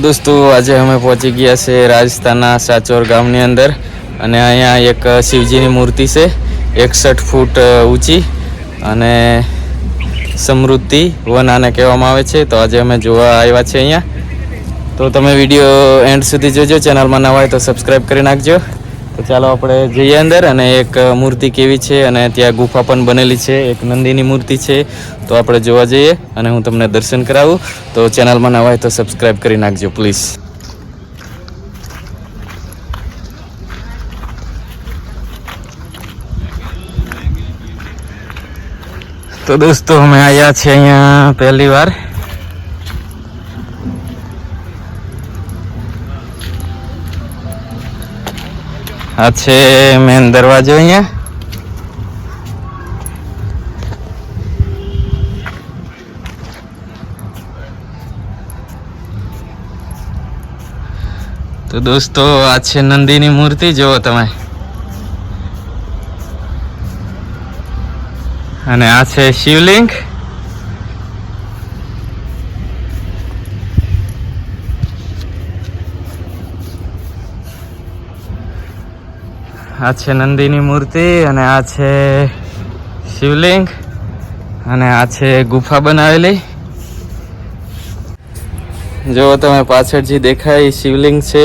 દોસ્તો આજે અમે પહોંચી ગયા છે રાજસ્થાનના સાચોર ગામની અંદર અને અહીંયા એક શિવજીની મૂર્તિ છે 61 ફૂટ ઊંચી અને સમૃદ્ધિ વન આને કહેવામાં આવે છે. તો આજે અમે જોવા આવ્યા છે અહીંયા. તો તમે વિડીયો એન્ડ સુધી જોજો. ચેનલમાં નવા હોય તો સબસ્ક્રાઈબ કરી નાખજો. તો ચાલો આપણે જઈએ અંદર અને એક મૂર્તિ કેવી છે અને ત્યાં ગુફા પણ બનેલી છે, એક નંદીની મૂર્તિ છે. તો આપણે જોવા જઈએ અને હું તમને દર્શન કરાવું. તો ચેનલમાં નવા હોય તો સબસ્ક્રાઈબ કરી નાખજો પ્લીઝ. તો દોસ્તો અમે આવ્યા છીએ અહીંયા પહેલી વાર. આ છે મેન દરવાજો અહીંયા. તો દોસ્તો આ છે નંદીની મૂર્તિ, જુઓ તમે. અને આ છે શિવલિંગ. આ છે નંદીની મૂર્તિ અને આ છે શિવલિંગ અને આ છે ગુફા બનાવેલી. જો તમે પાછળ જે દેખાય શિવલિંગ છે,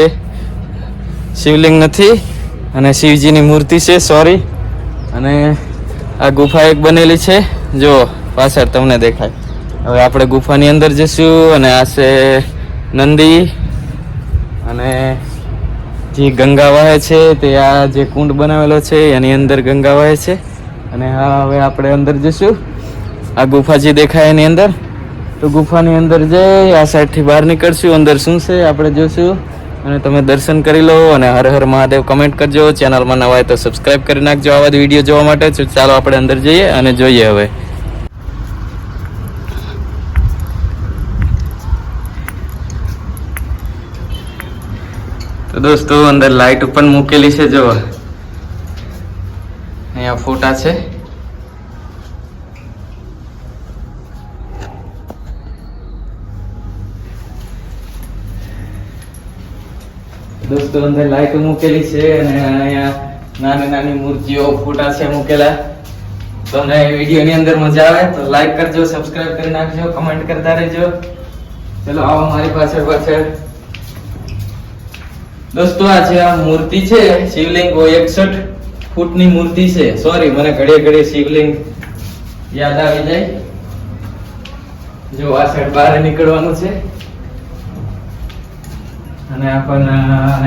શિવલિંગ નથી અને શિવજીની મૂર્તિ છે, સોરી. અને આ ગુફા એક બનેલી છે, જો પાછળ તમને દેખાય. હવે આપણે ગુફાની અંદર જઈશું અને આ છે નંદી અને જે ગંગા વહે છે તે આ જે કુંડ બનાવેલો છે એની અંદર ગંગા વહે છે. અને હવે આપણે અંદર જઈશું. આ ગુફા જે દેખાય એની અંદર. તો ગુફાની અંદર જઈ આ સાઈડથી બહાર નીકળશું. અંદર શું છે આપણે જોઈશું અને તમે દર્શન કરી લો. અને હર હર મહાદેવ કમેન્ટ કરજો. ચેનલમાં નવા હોય તો સબસ્ક્રાઈબ કરી નાખજો આવા જ વિડીયો જોવા માટે. ચાલો આપણે અંદર જઈએ અને જોઈએ હવે. તો દોસ્તો અંદર લાઈટ પણ મૂકેલી છે, જો અહીંયા ફોટા છે. દોસ્તો અંદર લાઈટ મૂકેલી છે અને અહીંયા નાની નાની મૂર્તિઓ ફોટા છે મૂકેલા. તમને વિડીયો ની અંદર મજા આવે તો લાઈક કરજો, સબસ્ક્રાઇબ કરી નાખજો, કમેન્ટ કરતા રહેજો. ચલો આવો મારી પાછળ પાછળ. દોસ્તો આ છે આ મૂર્તિ છે શિવલિંગ, 61 ફૂટની મૂર્તિ છે. સોરી, મને ઘડીએ ઘડીએ શિવલિંગ યાદ આવી જાય. જો આ સાઈડ બહાર નીકળવાનું છે અને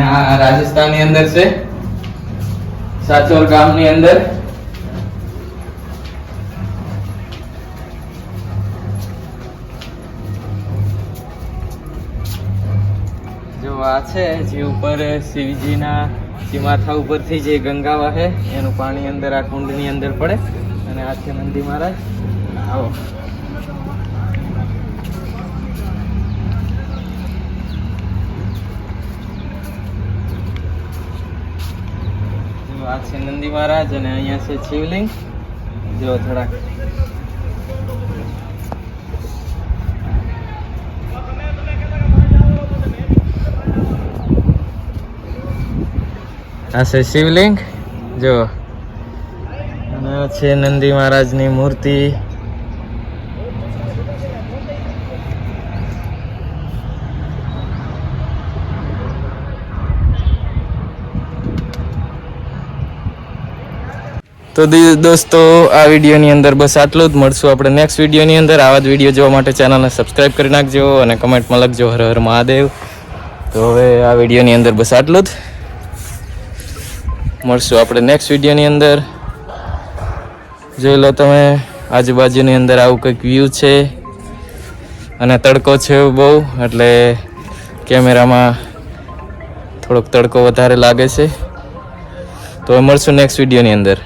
આ રાજસ્થાનની અંદર છે, સાચોર ગામની અંદર. જો આ છે જે ઉપર શિવજીના જે માથા ઉપરથી જે ગંગા વહે એનું પાણી અંદર આ કુંડની અંદર પડે. અને આ છે નંદી મહારાજ. આવો. આ છે નંદી મહારાજ અને અહીંયા છે શિવલિંગ. જો થોડાક આ છે શિવલિંગ, જો. અને આ છે નંદી મહારાજની મૂર્તિ. તો દોસ્તો આ વિડીયોની અંદર બસ આટલું જ. મળશું આપણે નેક્સ્ટ વિડીયોની અંદર. આવા જ વિડીયો જોવા માટે ચેનલને સબસ્ક્રાઈબ કરી નાખજો અને કમેન્ટમાં લખજો હર હર મહાદેવ. તો હવે આ વિડીયોની અંદર બસ આટલું જ. મળશું આપણે નેક્સ્ટ વિડીયોની અંદર. જોઈ લો તમે આજુબાજુની અંદર આવું કંઈક વ્યૂ છે અને તડકો છે બહુ, એટલે કેમેરામાં થોડોક તડકો વધારે લાગે છે. તો મળશું નેક્સ્ટ વિડીયોની અંદર.